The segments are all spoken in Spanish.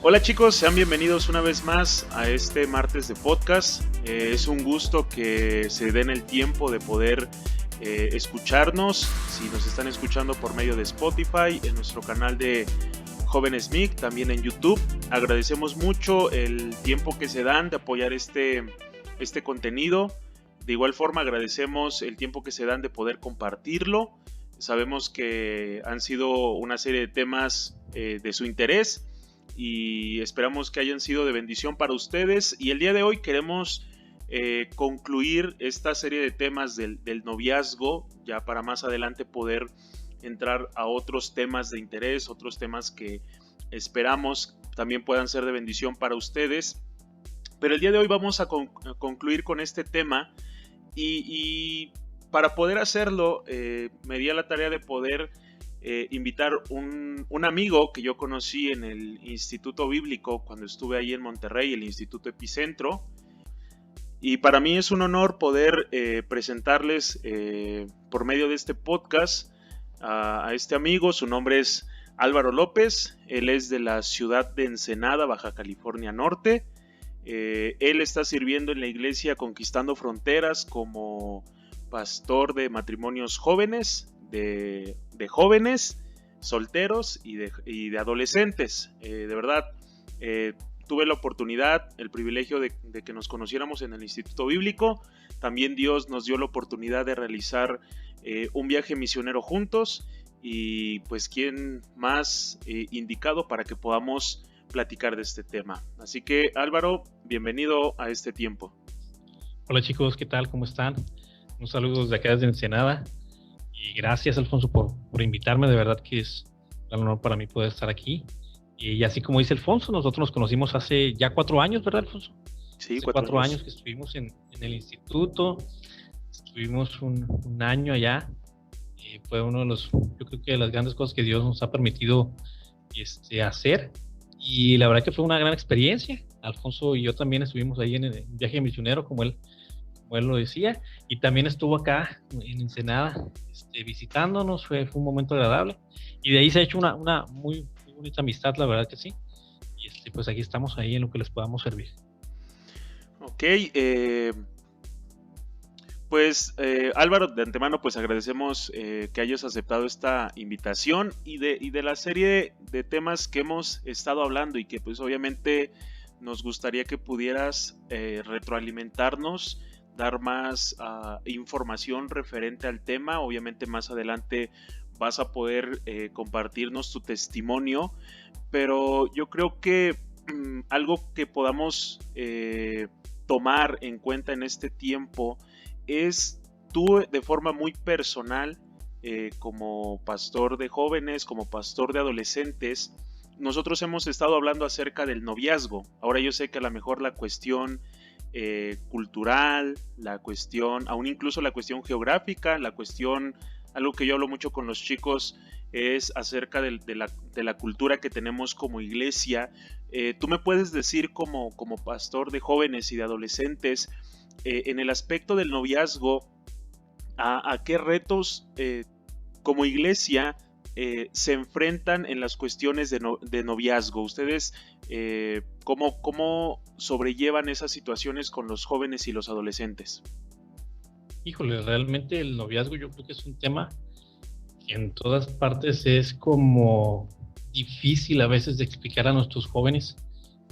Hola chicos, sean bienvenidos una vez más a este martes de podcast. Es un gusto que se den el tiempo de poder escucharnos. Si nos están escuchando por medio de Spotify, en nuestro canal de Jóvenes MIC, también en YouTube. Agradecemos mucho el tiempo que se dan de apoyar este contenido. De igual forma agradecemos el tiempo que se dan de poder compartirlo. Sabemos que han sido una serie de temas de su interés y esperamos que hayan sido de bendición para ustedes. Y el día de hoy queremos concluir esta serie de temas del noviazgo, ya para más adelante poder entrar a otros temas de interés, otros temas que esperamos también puedan ser de bendición para ustedes. Pero el día de hoy vamos a concluir con este tema y para poder hacerlo me di a la tarea de poder invitar un amigo que yo conocí en el Instituto Bíblico cuando estuve ahí en Monterrey, el Instituto Epicentro. Y para mí es un honor poder presentarles por medio de este podcast a este amigo. Su nombre es Álvaro López. Él es de la ciudad de Ensenada, Baja California Norte. Él está sirviendo en la iglesia Conquistando Fronteras como pastor de matrimonios jóvenes, de jóvenes, solteros y de adolescentes. De verdad, tuve la oportunidad, el privilegio de que nos conociéramos en el Instituto Bíblico. También Dios nos dio la oportunidad de realizar un viaje misionero juntos, y pues quién más indicado para que podamos platicar de este tema. Así que Álvaro, bienvenido a este tiempo. Hola chicos, ¿qué tal? ¿Cómo están? Un saludo desde acá desde Ensenada. Y gracias, Alfonso, por invitarme. De verdad que es un honor para mí poder estar aquí. Y así como dice Alfonso, nosotros nos conocimos hace ya 4 años, ¿verdad, Alfonso? Sí, hace 4 años que estuvimos en el instituto. Estuvimos un año allá. Fue uno de yo creo que de las grandes cosas que Dios nos ha permitido hacer. Y la verdad que fue una gran experiencia. Alfonso y yo también estuvimos ahí en el viaje misionero, como él lo decía, y también estuvo acá en Ensenada visitándonos. Fue un momento agradable, y de ahí se ha hecho una muy bonita amistad, la verdad que sí. Y pues aquí estamos ahí en lo que les podamos servir. Ok, pues Álvaro, de antemano pues agradecemos que hayas aceptado esta invitación y de la serie de temas que hemos estado hablando, y que pues obviamente nos gustaría que pudieras retroalimentarnos, dar más información referente al tema. Obviamente más adelante vas a poder compartirnos tu testimonio, pero yo creo que algo que podamos tomar en cuenta en este tiempo es tú de forma muy personal, como pastor de jóvenes, como pastor de adolescentes. Nosotros hemos estado hablando acerca del noviazgo. Ahora yo sé que a lo mejor la cuestión cultural, la cuestión, aún incluso la cuestión geográfica, la cuestión, algo que yo hablo mucho con los chicos, es acerca de la cultura que tenemos como iglesia. Tú me puedes decir como pastor de jóvenes y de adolescentes, en el aspecto del noviazgo, a qué retos como iglesia se enfrentan en las cuestiones de noviazgo. Ustedes, ¿cómo sobrellevan esas situaciones con los jóvenes y los adolescentes? Híjole, realmente el noviazgo yo creo que es un tema que en todas partes es como difícil a veces de explicar a nuestros jóvenes,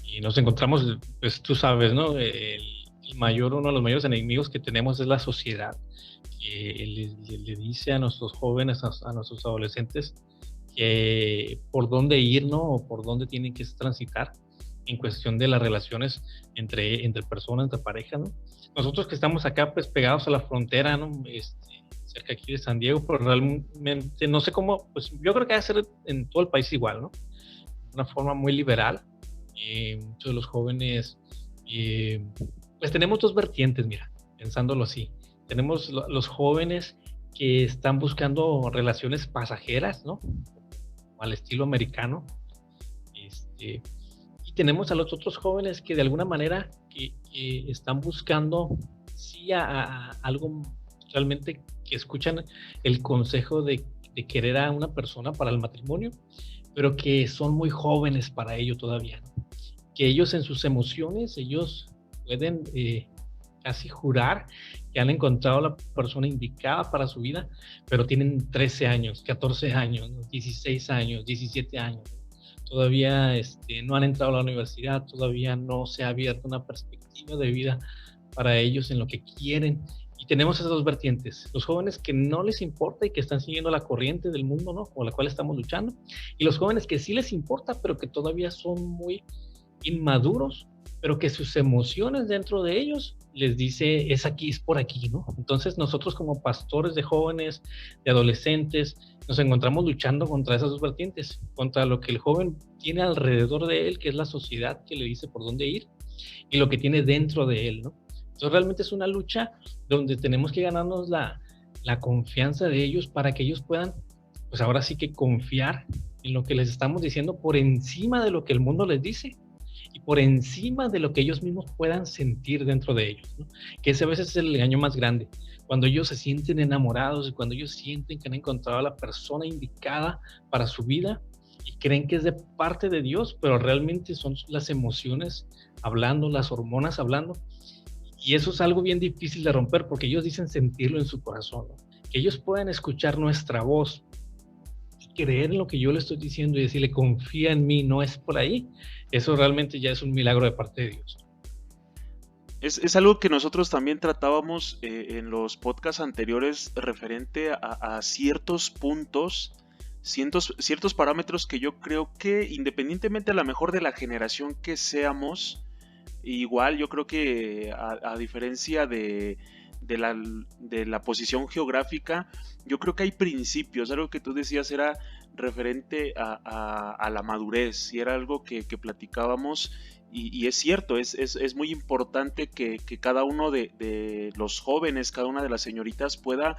y nos encontramos, pues tú sabes, ¿no? Uno de los mayores enemigos que tenemos es la sociedad, que le dice a nuestros jóvenes, a nuestros adolescentes, que por dónde ir, ¿no? O por dónde tienen que transitar en cuestión de las relaciones entre personas, entre parejas, ¿no? Nosotros que estamos acá, pues pegados a la frontera, ¿no? Cerca aquí de San Diego, pero realmente no sé cómo, pues yo creo que va a ser en todo el país igual, ¿no? Una forma muy liberal. Muchos de los jóvenes, pues tenemos dos vertientes, mira, pensándolo así. Tenemos los jóvenes que están buscando relaciones pasajeras, ¿no? Al estilo americano. Y tenemos a los otros jóvenes que de alguna manera que están buscando sí a algo realmente, que escuchan el consejo de querer a una persona para el matrimonio, pero que son muy jóvenes para ello todavía, ¿no? que ellos en sus emociones, ellos pueden casi jurar que han encontrado la persona indicada para su vida, pero tienen 13 años, 14 años, 16 años, 17 años. Todavía no han entrado a la universidad, todavía no se ha abierto una perspectiva de vida para ellos en lo que quieren. Y tenemos esas dos vertientes, los jóvenes que no les importa y que están siguiendo la corriente del mundo, ¿no?, con la cual estamos luchando, y los jóvenes que sí les importa, pero que todavía son muy inmaduros, pero que sus emociones dentro de ellos les dice, es aquí, es por aquí, ¿no? Entonces nosotros como pastores de jóvenes, de adolescentes, nos encontramos luchando contra esas dos vertientes, contra lo que el joven tiene alrededor de él, que es la sociedad que le dice por dónde ir, y lo que tiene dentro de él, ¿no? Entonces realmente es una lucha donde tenemos que ganarnos la confianza de ellos para que ellos puedan, pues ahora sí que confiar en lo que les estamos diciendo por encima de lo que el mundo les dice y por encima de lo que ellos mismos puedan sentir dentro de ellos, ¿no? Que ese a veces es el engaño más grande, cuando ellos se sienten enamorados y cuando ellos sienten que han encontrado a la persona indicada para su vida y creen que es de parte de Dios, pero realmente son las emociones hablando, las hormonas hablando. Y eso es algo bien difícil de romper porque ellos dicen sentirlo en su corazón, ¿no? Que ellos puedan escuchar nuestra voz y creer en lo que yo le estoy diciendo y decirle, confía en mí, no es por ahí. Eso realmente ya es un milagro de parte de Dios. Es algo que nosotros también tratábamos en los podcasts anteriores referente a ciertos puntos, ciertos parámetros que yo creo que independientemente a lo mejor de la generación que seamos, igual yo creo que a diferencia de la posición geográfica, yo creo que hay principios. Algo que tú decías era referente a la madurez y era algo que platicábamos y es cierto, es muy importante que cada uno de los jóvenes, cada una de las señoritas pueda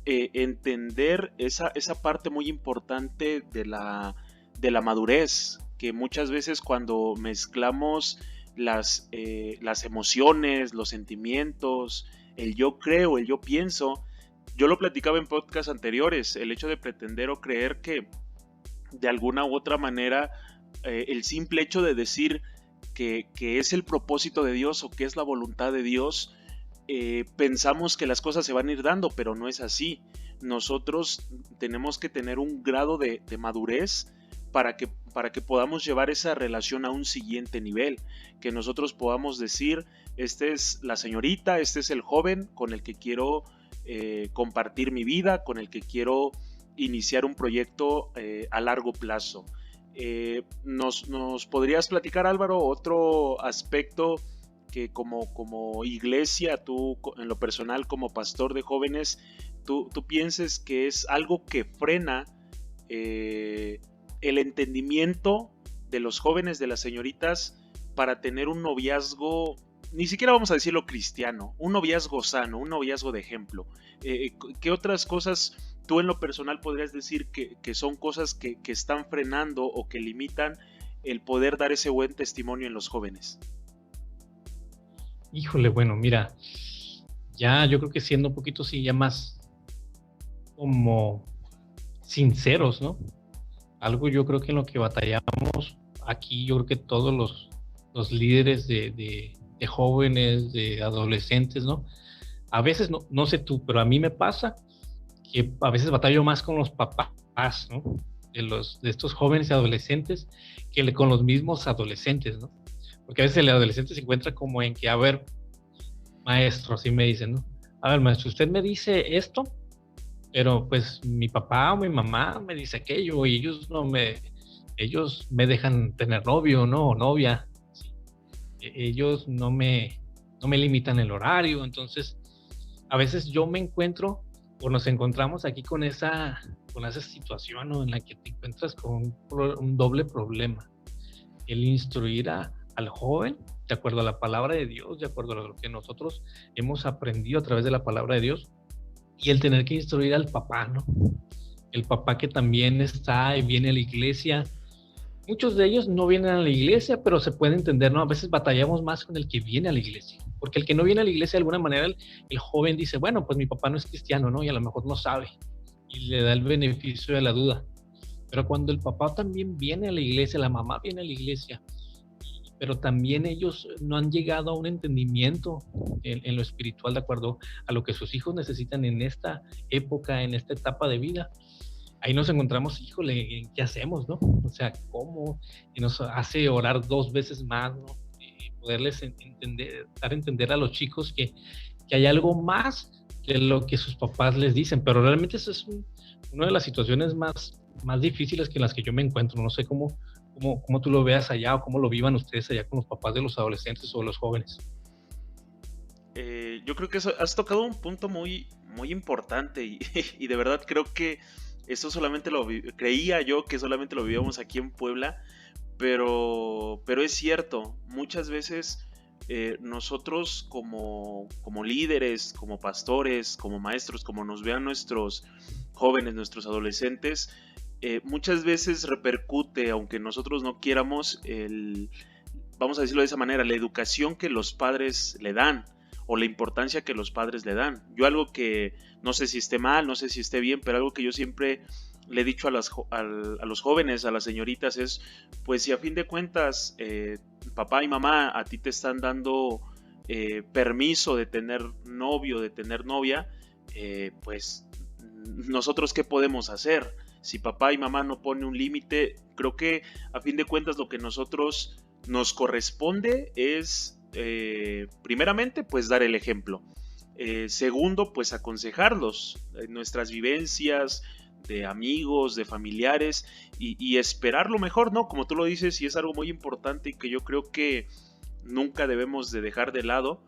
entender esa parte muy importante de la madurez, que muchas veces cuando mezclamos las emociones, los sentimientos, el yo creo, el yo pienso. Yo lo platicaba en podcasts anteriores, el hecho de pretender o creer que de alguna u otra manera el simple hecho de decir que es el propósito de Dios o que es la voluntad de Dios, pensamos que las cosas se van a ir dando, pero no es así. Nosotros tenemos que tener un grado de madurez para que podamos llevar esa relación a un siguiente nivel, que nosotros podamos decir, esta es la señorita, este es el joven con el que quiero compartir mi vida, con el que quiero iniciar un proyecto a largo plazo. ¿Nos podrías platicar, Álvaro, otro aspecto que como iglesia, tú en lo personal como pastor de jóvenes, tú pienses que es algo que frena el entendimiento de los jóvenes, de las señoritas, para tener un noviazgo, ni siquiera vamos a decirlo cristiano, un noviazgo sano, un noviazgo de ejemplo? ¿Qué otras cosas tú en lo personal podrías decir que son cosas que están frenando o que limitan el poder dar ese buen testimonio en los jóvenes? Híjole, bueno, mira, ya yo creo que siendo un poquito sí, ya más como sinceros, ¿no? Algo yo creo que en lo que batallamos aquí, yo creo que todos los líderes de jóvenes, de adolescentes, ¿no? A veces, no sé tú, pero a mí me pasa que a veces batallo más con los papás, ¿no? De estos jóvenes y adolescentes que con los mismos adolescentes, ¿no? Porque a veces el adolescente se encuentra como en que, a ver, maestro, así me dicen, ¿no? A ver, maestro, usted me dice esto, pero pues mi papá o mi mamá me dice aquello y ellos me dejan tener novio, ¿no? O novia. ¿Sí? Ellos no me limitan el horario. Entonces, a veces yo me encuentro o nos encontramos aquí con esa situación, ¿no? En la que te encuentras con un doble problema. El instruir al joven de acuerdo a la palabra de Dios, de acuerdo a lo que nosotros hemos aprendido a través de la palabra de Dios, y el tener que instruir al papá, ¿no? El papá que también está y viene a la iglesia. Muchos de ellos no vienen a la iglesia, pero se puede entender, ¿no? A veces batallamos más con el que viene a la iglesia, porque el que no viene a la iglesia, de alguna manera, el joven dice, bueno, pues mi papá no es cristiano, ¿no? Y a lo mejor no sabe, y le da el beneficio de la duda. Pero cuando el papá también viene a la iglesia, la mamá viene a la iglesia, pero también ellos no han llegado a un entendimiento en lo espiritual de acuerdo a lo que sus hijos necesitan en esta época, en esta etapa de vida. Ahí nos encontramos, híjole, ¿qué hacemos, no? O sea, ¿cómo? Y nos hace orar 2 veces más, ¿no? Y poderles dar a entender a los chicos que hay algo más que lo que sus papás les dicen, pero realmente eso es una de las situaciones más difíciles que en las que yo me encuentro. No sé cómo tú lo veas allá o cómo lo vivan ustedes allá con los papás de los adolescentes o los jóvenes. Yo creo que has tocado un punto muy, muy importante y de verdad creo que eso solamente creía yo que solamente lo vivíamos aquí en Puebla, pero es cierto, muchas veces nosotros como líderes, como pastores, como maestros, como nos vean nuestros jóvenes, nuestros adolescentes, muchas veces repercute, aunque nosotros no quieramos, vamos a decirlo de esa manera, la educación que los padres le dan o la importancia que los padres le dan. Yo algo que no sé si esté mal, no sé si esté bien, pero algo que yo siempre le he dicho a los jóvenes, a las señoritas es, pues si a fin de cuentas papá y mamá a ti te están dando permiso de tener novio, de tener novia, pues nosotros qué podemos hacer. Si papá y mamá no ponen un límite, creo que a fin de cuentas lo que nosotros nos corresponde es primeramente pues dar el ejemplo, segundo pues aconsejarlos en nuestras vivencias de amigos, de familiares y esperar lo mejor, ¿no? Como tú lo dices, y es algo muy importante y que yo creo que nunca debemos de dejar de lado,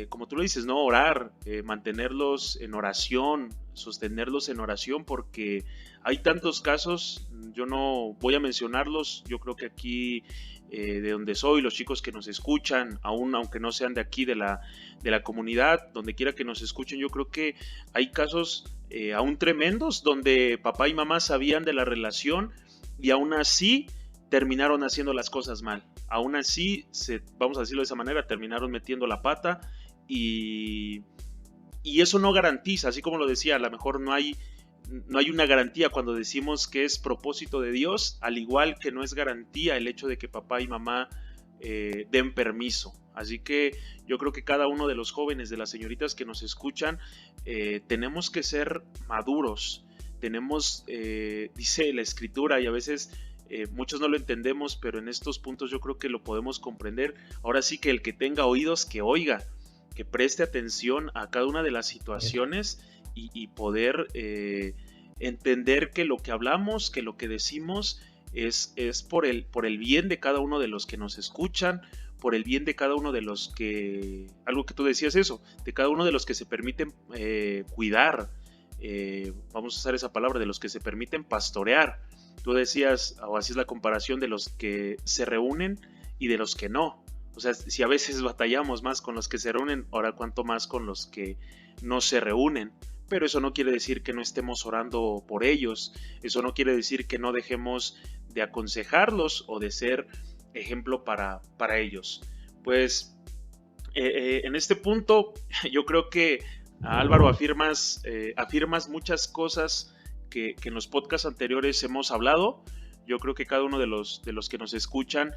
como tú lo dices, ¿no? Orar, mantenerlos en oración, sostenerlos en oración, porque hay tantos casos, yo no voy a mencionarlos, yo creo que aquí de donde soy, los chicos que nos escuchan, aunque no sean de aquí, de la comunidad, donde quiera que nos escuchen, yo creo que hay casos aún tremendos donde papá y mamá sabían de la relación y aún así terminaron haciendo las cosas mal. Aún así, vamos a decirlo de esa manera, terminaron metiendo la pata y eso no garantiza, así como lo decía, a lo mejor no hay una garantía cuando decimos que es propósito de Dios, al igual que no es garantía el hecho de que papá y mamá den permiso. Así que yo creo que cada uno de los jóvenes, de las señoritas que nos escuchan, tenemos que ser maduros. Dice la escritura y a veces muchos no lo entendemos, pero en estos puntos yo creo que lo podemos comprender. Ahora sí que el que tenga oídos que oiga, que preste atención a cada una de las situaciones y poder entender que lo que hablamos, que lo que decimos es por el bien de cada uno de los que nos escuchan, por el bien de cada uno de los que, algo que tú decías eso, de cada uno de los que se permiten cuidar, vamos a usar esa palabra, de los que se permiten pastorear. Tú decías, o hacías la comparación de los que se reúnen y de los que no. O sea, si a veces batallamos más con los que se reúnen, ahora cuánto más con los que no se reúnen. Pero eso no quiere decir que no estemos orando por ellos. Eso no quiere decir que no dejemos de aconsejarlos o de ser ejemplo para ellos. Pues en este punto yo creo que, Álvaro, afirmas muchas cosas que en los podcasts anteriores hemos hablado. Yo creo que cada uno de los que nos escuchan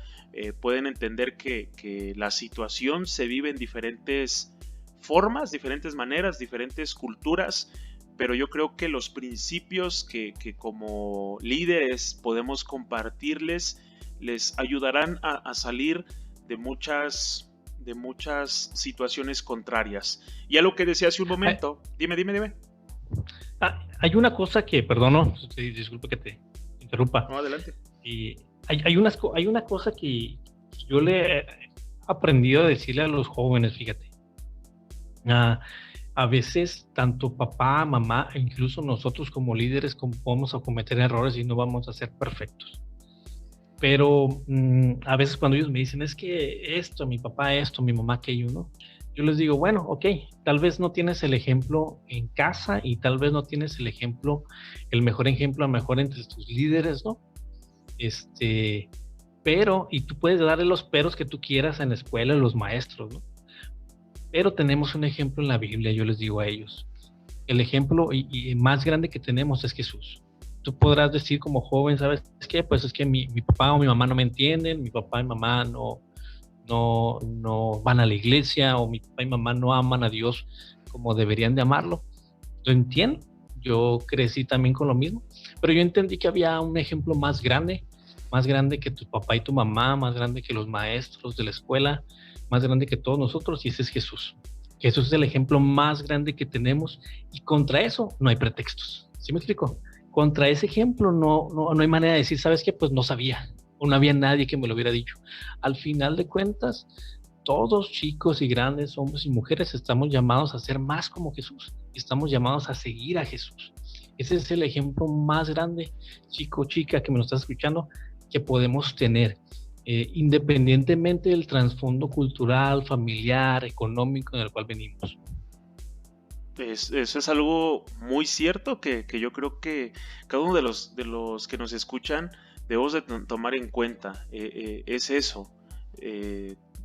pueden entender que la situación se vive en diferentes formas, diferentes maneras, diferentes culturas, pero yo creo que los principios que como líderes podemos compartirles les ayudarán a salir de muchas situaciones contrarias. Y a lo que decía hace un momento, dime. Hay una cosa que, perdono, disculpe que te interrumpa. No, adelante. Y hay una cosa que yo le he aprendido a decirle a los jóvenes, fíjate. A veces tanto papá, mamá e incluso nosotros como líderes vamos a cometer errores y no vamos a ser perfectos. Pero a veces cuando ellos me dicen, es que esto, mi papá esto, mi mamá aquello, ¿no? Yo les digo, bueno, ok, tal vez no tienes el ejemplo en casa y tal vez no tienes el mejor ejemplo a lo mejor entre tus líderes, ¿no? Pero, y tú puedes darle los peros que tú quieras en la escuela, los maestros, ¿no? Pero tenemos un ejemplo en la Biblia, yo les digo a ellos. El ejemplo y más grande que tenemos es Jesús. Tú podrás decir como joven, ¿sabes qué? Pues es que mi papá o mi mamá no me entienden, mi papá y mamá no no van a la iglesia, o mi papá y mamá no aman a Dios como deberían de amarlo. Lo entiendo, yo crecí también con lo mismo, pero yo entendí que había un ejemplo más grande que tu papá y tu mamá, más grande que los maestros de la escuela, más grande que todos nosotros, y ese es Jesús. Jesús es el ejemplo más grande que tenemos, y contra eso no hay pretextos. ¿Sí me explico? Contra ese ejemplo no hay manera de decir, ¿sabes qué? Pues no sabía, o no había nadie que me lo hubiera dicho. Al final de cuentas, todos, chicos y grandes, hombres y mujeres, estamos llamados a ser más como Jesús, estamos llamados a seguir a Jesús. Ese es el ejemplo más grande, chico, chica, que me lo estás escuchando, que podemos tener, independientemente del trasfondo cultural, familiar, económico en el cual venimos. Eso es algo muy cierto que yo creo que cada uno de los que nos escuchan debemos de tomar en cuenta. Es eso.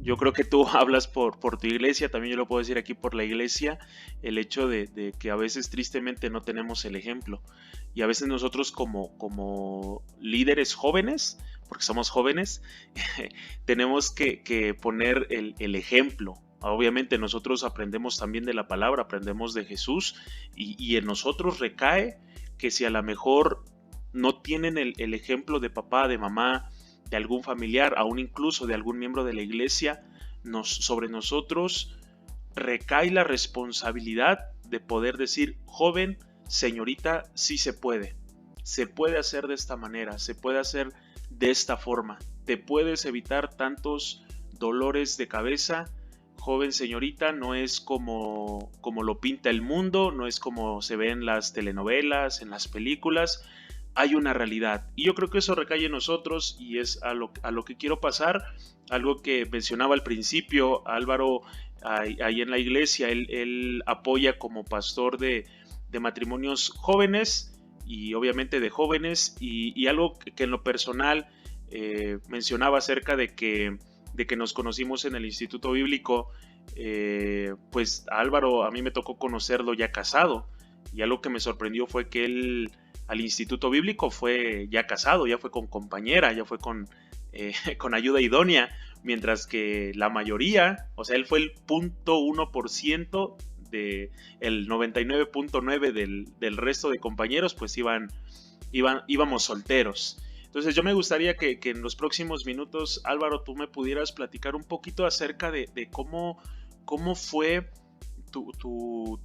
Yo creo que tú hablas por tu iglesia, también yo lo puedo decir aquí por la iglesia, el hecho de que a veces tristemente no tenemos el ejemplo. Y a veces nosotros como líderes jóvenes, porque somos jóvenes, tenemos que poner el ejemplo. Obviamente nosotros aprendemos también de la palabra, aprendemos de Jesús, y en nosotros recae que si a lo mejor no tienen el ejemplo de papá, de mamá, de algún familiar, aún incluso de algún miembro de la iglesia, sobre nosotros recae la responsabilidad de poder decir, joven, señorita, sí se puede hacer de esta manera, se puede hacer de esta forma, te puedes evitar tantos dolores de cabeza. Joven señorita, no es como lo pinta el mundo, no es como se ve en las telenovelas, en las películas. Hay una realidad, y yo creo que eso recae en nosotros, y es a lo que quiero pasar. Algo que mencionaba al principio Álvaro, ahí en la iglesia, él apoya como pastor de matrimonios jóvenes, y obviamente de jóvenes, y algo que en lo personal mencionaba acerca de que nos conocimos en el Instituto Bíblico. Pues Álvaro, a mí me tocó conocerlo ya casado, y algo que me sorprendió fue que él al Instituto Bíblico fue ya casado, ya fue con compañera, ya fue con ayuda idónea, mientras que la mayoría, o sea, él fue el 0.1% de el 99.9% del resto de compañeros, pues íbamos solteros. Entonces yo me gustaría que en los próximos minutos, Álvaro, tú me pudieras platicar un poquito acerca de cómo fue tu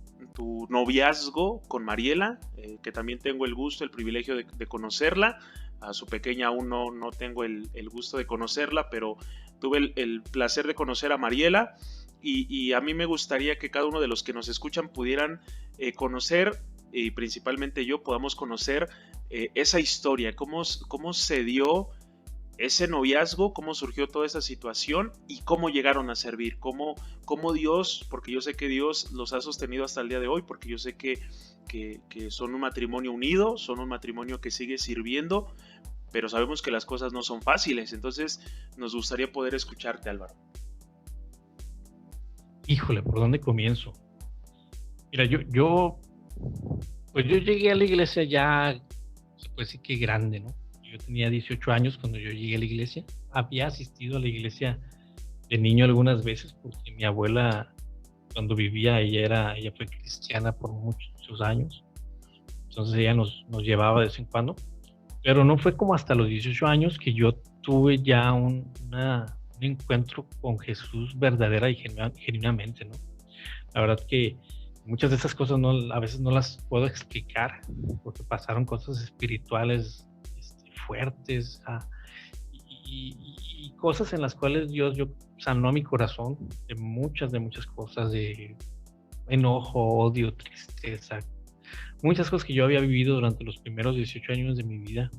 noviazgo con Mariela, que también tengo el gusto, el privilegio de conocerla. A su pequeña aún no tengo el gusto de conocerla, pero tuve el placer de conocer a Mariela, y a mí me gustaría que cada uno de los que nos escuchan pudieran conocer, y principalmente yo, podamos conocer esa historia, cómo se dio ese noviazgo, cómo surgió toda esa situación y cómo llegaron a servir, cómo Dios, porque yo sé que Dios los ha sostenido hasta el día de hoy, porque yo sé que son un matrimonio unido, son un matrimonio que sigue sirviendo, pero sabemos que las cosas no son fáciles. Entonces nos gustaría poder escucharte, Álvaro. Híjole, ¿por dónde comienzo? Mira, yo llegué a la iglesia ya, se puede decir que grande, ¿no? Yo tenía 18 años cuando yo llegué a la iglesia. Había asistido a la iglesia de niño algunas veces porque mi abuela, cuando vivía, ella fue cristiana por muchos años. Entonces ella nos llevaba de vez en cuando. Pero no fue como hasta los 18 años que yo tuve ya un encuentro con Jesús verdadera y genuinamente, ¿no? La verdad que muchas de esas cosas a veces no las puedo explicar porque pasaron cosas espirituales fuertes y cosas en las cuales Dios sanó mi corazón de muchas cosas, de enojo, odio, tristeza, muchas cosas que yo había vivido durante los primeros 18 años de mi vida,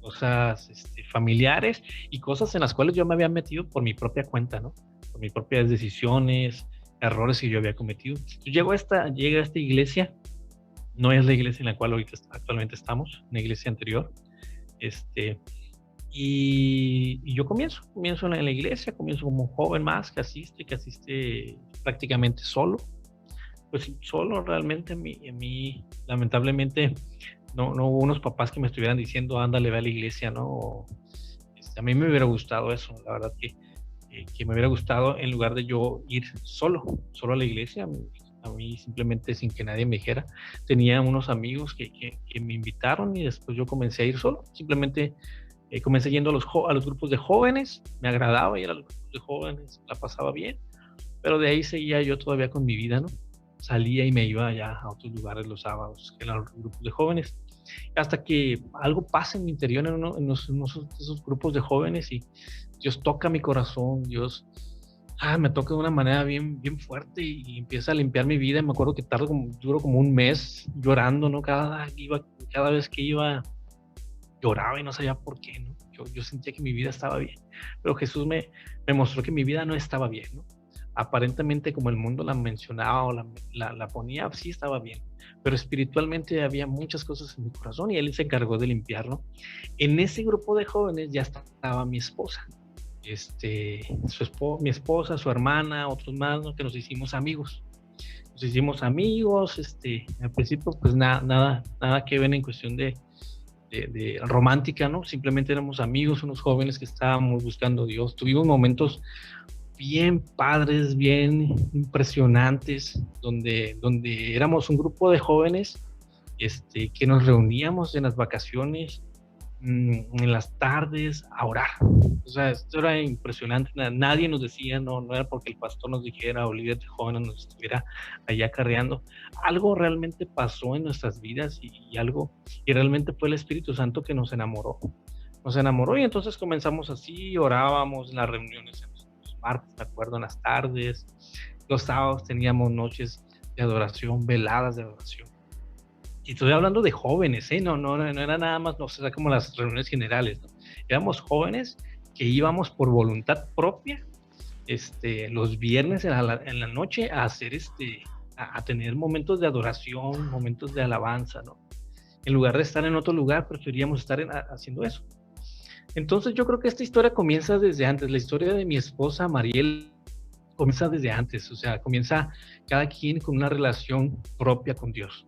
cosas familiares y cosas en las cuales yo me había metido por mi propia cuenta, ¿no? Por mis propias decisiones, errores que yo había cometido. Entonces, llegué a esta iglesia, no es la iglesia en la cual actualmente estamos, una iglesia anterior, y yo comienzo en la iglesia, comienzo como un joven más que asiste prácticamente solo. Pues solo realmente a mí lamentablemente no hubo unos papás que me estuvieran diciendo ándale, ve a la iglesia, ¿no? A mí me hubiera gustado eso, la verdad que que me hubiera gustado en lugar de yo ir solo a la iglesia, a mí simplemente sin que nadie me dijera. Tenía unos amigos que me invitaron y después yo comencé a ir solo. Simplemente comencé yendo a los grupos de jóvenes, me agradaba ir a los grupos de jóvenes, la pasaba bien, pero de ahí seguía yo todavía con mi vida, ¿no? Salía y me iba ya a otros lugares los sábados, que eran los grupos de jóvenes, hasta que algo pasa en mi interior en esos grupos de jóvenes y Dios toca mi corazón, Dios me toca de una manera bien, bien fuerte y empieza a limpiar mi vida. Y me acuerdo que duró como un mes llorando, ¿no? Cada vez que iba lloraba y no sabía por qué, ¿no? Yo sentía que mi vida estaba bien, pero Jesús me mostró que mi vida no estaba bien, ¿no? Aparentemente, como el mundo la mencionaba o la ponía, sí estaba bien, pero espiritualmente había muchas cosas en mi corazón y Él se encargó de limpiarlo. En ese grupo de jóvenes ya estaba mi esposa, mi esposa, su hermana, otros más, ¿no? Que nos hicimos amigos. Al principio pues nada que ver en cuestión de romántica, ¿no? Simplemente éramos amigos, unos jóvenes que estábamos buscando a Dios. Tuvimos momentos bien padres, bien impresionantes, donde éramos un grupo de jóvenes que nos reuníamos en las vacaciones, en las tardes, a orar. O sea, esto era impresionante. Nadie nos decía, no era porque el pastor nos dijera o el líder de jóvenes nos estuviera allá acarreando. Algo realmente pasó en nuestras vidas y realmente fue el Espíritu Santo que nos enamoró. Y entonces comenzamos así, orábamos en las reuniones en los martes, me acuerdo, en las tardes. Los sábados teníamos noches de adoración, veladas de adoración. Y estoy hablando de jóvenes, no era nada más, no, o sea, como las reuniones generales, ¿no? Éramos jóvenes que íbamos por voluntad propia, los viernes en la noche a hacer a tener momentos de adoración, momentos de alabanza, ¿no? En lugar de estar en otro lugar, preferíamos estar haciendo eso. Entonces yo creo que esta historia comienza desde antes. La historia de mi esposa Mariel comienza desde antes, o sea, comienza cada quien con una relación propia con Dios.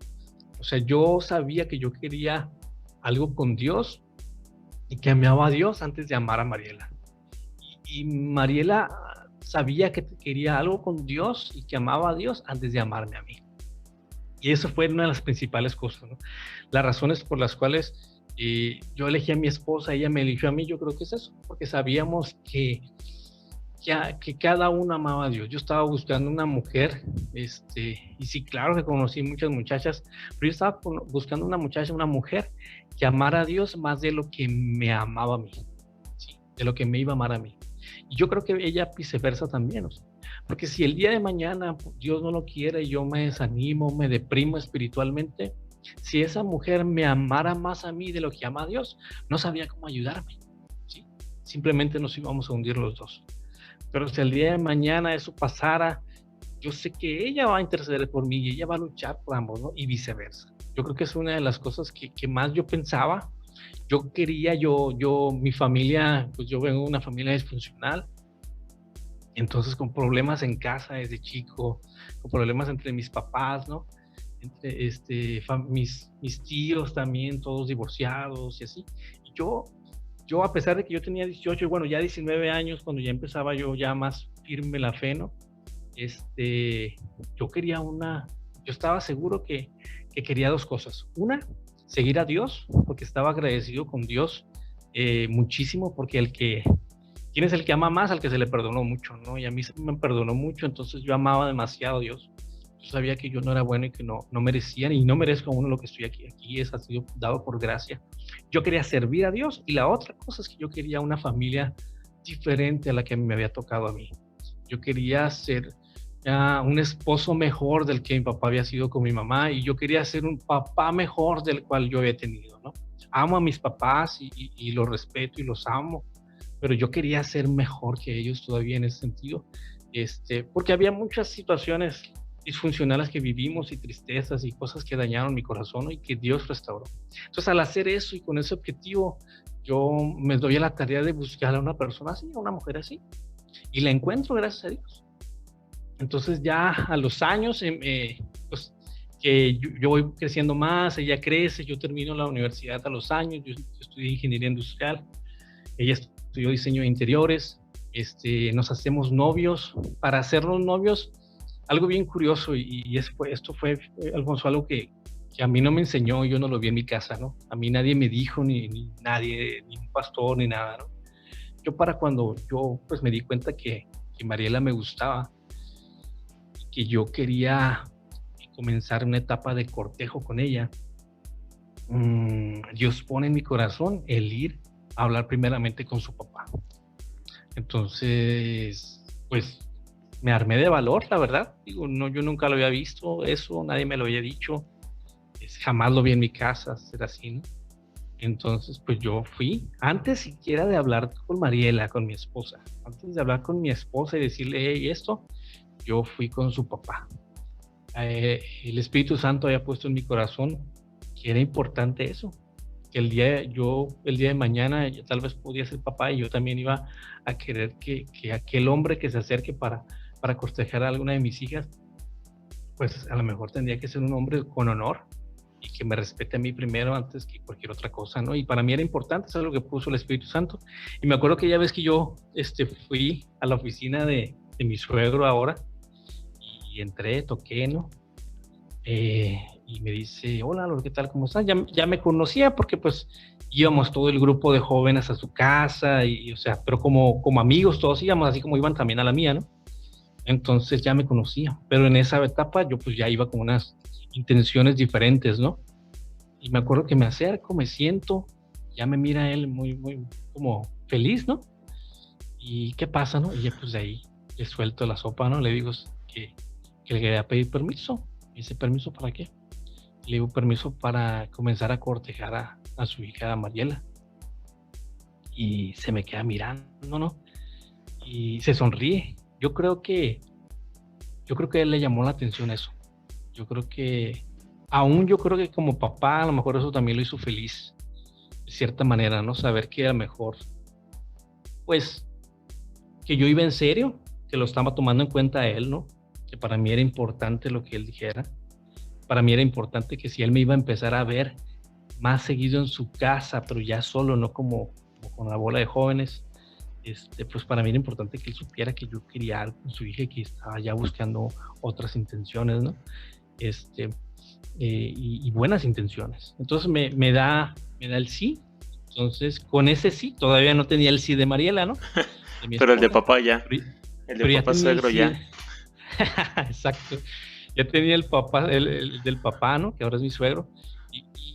O sea, yo sabía que yo quería algo con Dios y que amaba a Dios antes de amar a Mariela. Y Mariela sabía que quería algo con Dios y que amaba a Dios antes de amarme a mí. Y eso fue una de las principales cosas, ¿no? Las razones por las cuales yo elegí a mi esposa, ella me eligió a mí, yo creo que es eso, porque sabíamos que cada uno amaba a Dios. Yo estaba buscando una mujer, y sí, claro que conocí muchas muchachas, pero yo estaba buscando una mujer que amara a Dios más de lo que me amaba a mí, ¿sí? De lo que me iba a amar a mí. Y yo creo que ella viceversa también, o sea, porque si el día de mañana Dios no lo quiere y yo me desanimo, me deprimo espiritualmente, si esa mujer me amara más a mí de lo que ama a Dios, no sabía cómo ayudarme, ¿sí? Simplemente nos íbamos a hundir los dos. Pero si el día de mañana eso pasara, yo sé que ella va a interceder por mí y ella va a luchar por ambos, ¿no? Y viceversa. Yo creo que es una de las cosas que más yo pensaba. Yo quería, mi familia, pues yo vengo de una familia disfuncional, entonces con problemas en casa desde chico, con problemas entre mis papás, ¿no? Entre mis tíos también, todos divorciados y así. Y yo a pesar de que yo tenía 18, bueno, ya 19 años, cuando ya empezaba yo ya más firme la fe, ¿no? Yo estaba seguro que quería dos cosas. Una, seguir a Dios, porque estaba agradecido con Dios muchísimo, porque ¿quién es el que ama más? Al que se le perdonó mucho, ¿no? Y a mí se me perdonó mucho, entonces yo amaba demasiado a Dios. Yo sabía que yo no era bueno y que no merecía, y no merezco aún lo que estoy aquí. Aquí ha sido dado por gracia. Yo quería servir a Dios, y la otra cosa es que yo quería una familia diferente a la que me había tocado a mí. Yo quería ser un esposo mejor del que mi papá había sido con mi mamá, y yo quería ser un papá mejor del cual yo había tenido, ¿no? Amo a mis papás y los respeto y los amo, pero yo quería ser mejor que ellos todavía en ese sentido, porque había muchas situaciones disfuncionales que vivimos y tristezas y cosas que dañaron mi corazón, ¿no? Y que Dios restauró. Entonces, al hacer eso y con ese objetivo, yo me doy a la tarea de buscar a una persona así, a una mujer así, y la encuentro, gracias a Dios. Entonces ya a los años, pues que yo voy creciendo más, ella crece, yo termino la universidad a los años, yo estudié ingeniería industrial, ella estudió diseño de interiores, nos hacemos novios. Para hacernos novios, algo bien curioso, esto fue, Alfonso, algo que a mí no me enseñó, yo no lo vi en mi casa, ¿no? A mí nadie me dijo, ni nadie, ni un pastor, ni nada, ¿no? Yo para cuando yo pues me di cuenta que Mariela me gustaba, que yo quería comenzar una etapa de cortejo con ella, Dios pone en mi corazón el ir a hablar primeramente con su papá. Entonces, pues me armé de valor, la verdad. Digo, no, yo nunca lo había visto eso, nadie me lo había dicho. Jamás lo vi en mi casa, ser así, ¿no? Entonces, pues yo fui, antes siquiera de hablar con Mariela, con mi esposa, antes de hablar con mi esposa y decirle, hey, esto, yo fui con su papá. El Espíritu Santo había puesto en mi corazón que era importante eso, que el día de mañana tal vez podía ser papá y yo también iba a querer que aquel hombre que se acerque para cortejar a alguna de mis hijas, pues a lo mejor tendría que ser un hombre con honor y que me respete a mí primero antes que cualquier otra cosa, ¿no? Y para mí era importante, eso es lo que puso el Espíritu Santo. Y me acuerdo que ya ves que yo fui a la oficina de mi suegro ahora y entré, toqué, ¿no? Y me dice, hola, ¿qué tal? ¿Cómo estás? Ya me conocía porque pues íbamos todo el grupo de jóvenes a su casa y o sea, pero como amigos todos íbamos, así como iban también a la mía, ¿no? Entonces ya me conocía, pero en esa etapa yo pues ya iba con unas intenciones diferentes, ¿no? Y me acuerdo que me acerco, me siento, ya me mira él muy, muy como feliz, ¿no? ¿Y qué pasa, no? Y ya pues de ahí le suelto la sopa, ¿no? Le digo que le quería pedir permiso. ¿Y ese permiso para qué? Le digo permiso para comenzar a cortejar a su hija Mariela. Y se me queda mirando, ¿no? Y se sonríe. Yo creo que a él le llamó la atención eso. Yo creo que como papá, a lo mejor eso también lo hizo feliz, de cierta manera, ¿no? Saber que a lo mejor, pues, que yo iba en serio, que lo estaba tomando en cuenta él, ¿no? Que para mí era importante lo que él dijera. Para mí era importante que si él me iba a empezar a ver más seguido en su casa, pero ya solo, no como con la bola de jóvenes, pues para mí era importante que él supiera que yo quería algo con su hija y que estaba ya buscando otras intenciones, ¿no? Y buenas intenciones. Entonces me da el sí. Entonces, con ese sí, todavía no tenía el sí de Mariela, ¿no? De pero el de papá ya. El de papá suegro ya. Exacto. Ya tenía el papá, el del papá, ¿no? Que ahora es mi suegro.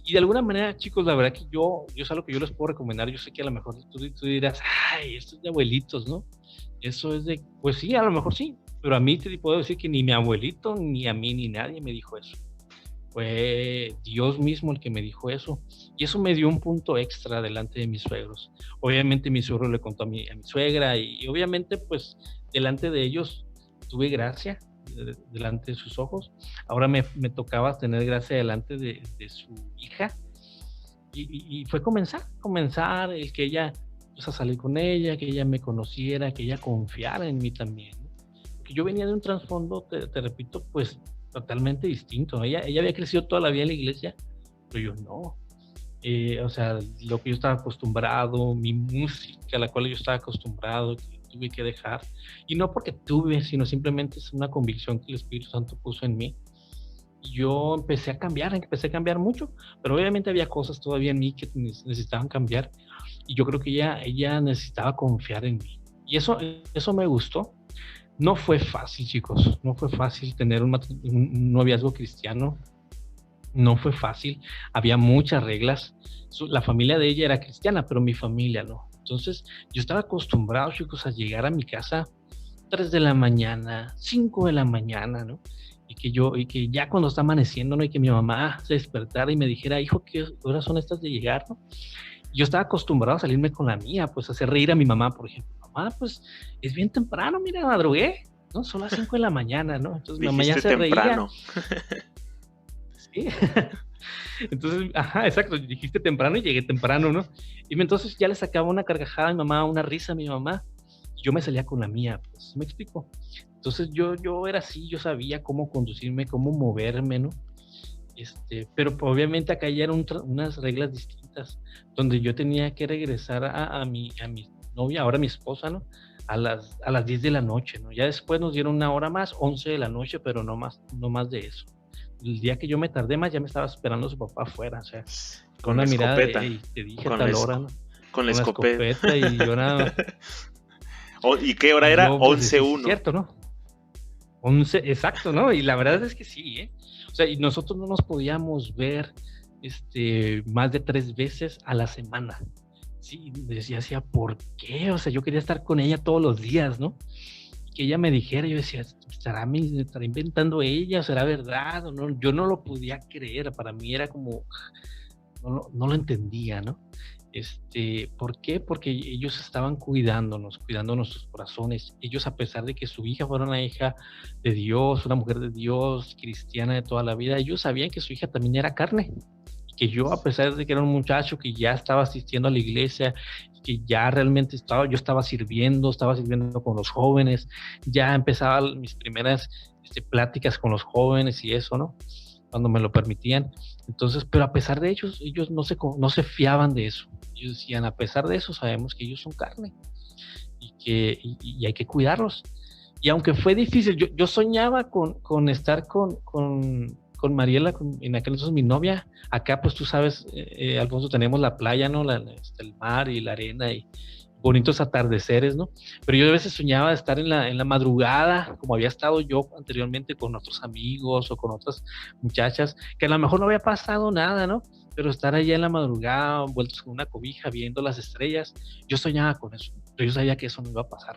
Y de alguna manera, chicos, la verdad que yo es algo que yo les puedo recomendar. Yo sé que a lo mejor tú dirás, ay, esto es de abuelitos, ¿no? Eso es de, pues sí, a lo mejor sí, pero a mí te puedo decir que ni mi abuelito, ni a mí, ni nadie me dijo eso. Fue Dios mismo el que me dijo eso. Y eso me dio un punto extra delante de mis suegros. Obviamente mi suegro le contó a mi suegra y obviamente pues delante de ellos tuve gracia, delante de sus ojos. Ahora me tocaba tener gracia delante de su hija y fue comenzar el que ella, pues a salir con ella, que ella me conociera, que ella confiara en mí también, ¿no? Porque yo venía de un trasfondo, te repito, pues totalmente distinto, ¿no? Ella había crecido toda la vida en la iglesia, pero yo no. O sea, lo que yo estaba acostumbrado, mi música a la cual yo estaba acostumbrado, que tuve que dejar, y no porque tuve, sino simplemente es una convicción que el Espíritu Santo puso en mí. Y yo empecé a cambiar mucho, pero obviamente había cosas todavía en mí que necesitaban cambiar, y yo creo que ella necesitaba confiar en mí, y eso me gustó. No fue fácil, chicos, no fue fácil tener un noviazgo cristiano, no fue fácil, había muchas reglas. La familia de ella era cristiana, pero mi familia no. Entonces, yo estaba acostumbrado, chicos, a llegar a mi casa 3 de la mañana, 5 de la mañana, ¿no? Y que ya cuando está amaneciendo, ¿no? Y que mi mamá se despertara y me dijera, hijo, ¿qué horas son estas de llegar, no? Yo estaba acostumbrado a salirme con la mía, pues a hacer reír a mi mamá, por ejemplo. Mamá, pues es bien temprano, mira, madrugué, ¿no? Son las 5 de la mañana, ¿no? Entonces mi mamá ya se temprano. Reía. Sí. Entonces, ajá, exacto, dijiste temprano y llegué temprano, ¿no? Y entonces ya le sacaba una carcajada a mi mamá, una risa a mi mamá, y yo me salía con la mía, pues, ¿me explico? Entonces yo era así, yo sabía cómo conducirme, cómo moverme, ¿no? Pero obviamente acá ya eran unas reglas distintas, donde yo tenía que regresar a mi novia, ahora mi esposa, ¿no? a las 10 de la noche, ¿no? Ya después nos dieron una hora más, 11 de la noche, pero no más de eso. El día que yo me tardé más, ya me estaba esperando su papá afuera, o sea, con Con la una mirada de, escopeta. hey, te dije a Con la, tal hora, ¿no? con la Con la escopeta. escopeta y yo nada, ¿Y qué hora y era? yo pues decía, sí, es 11:01. cierto, ¿no? 11, exacto, ¿no? Y la verdad es que sí, ¿eh? O sea, y nosotros no nos podíamos ver más de 3 veces a la semana. Sí, decía, ¿por qué? O sea, yo quería estar con ella todos los días, ¿no? Que ella me dijera, yo decía, ¿estará inventando ella? ¿Será verdad? ¿O no? Yo no lo podía creer, para mí era como, no lo entendía, ¿no? ¿Por qué? Porque ellos estaban cuidando nuestros corazones. Ellos, a pesar de que su hija fuera una hija de Dios, una mujer de Dios, cristiana de toda la vida, ellos sabían que su hija también era carne. Que yo, a pesar de que era un muchacho que ya estaba asistiendo a la iglesia, que ya realmente yo estaba sirviendo con los jóvenes, ya empezaba mis primeras pláticas con los jóvenes y eso, ¿no? Cuando me lo permitían. Entonces, pero a pesar de ellos no se fiaban de eso. Ellos decían, a pesar de eso, sabemos que ellos son carne y hay que cuidarlos. Y aunque fue difícil, yo soñaba con estar con Mariela, en aquel entonces mi novia. Acá, pues tú sabes, Alfonso, tenemos la playa, ¿no? El mar y la arena y bonitos atardeceres, ¿no? Pero yo a veces soñaba de estar en la madrugada, como había estado yo anteriormente con otros amigos o con otras muchachas, que a lo mejor no había pasado nada, ¿no? Pero estar allá en la madrugada, envueltos con una cobija, viendo las estrellas, yo soñaba con eso, pero yo sabía que eso no iba a pasar.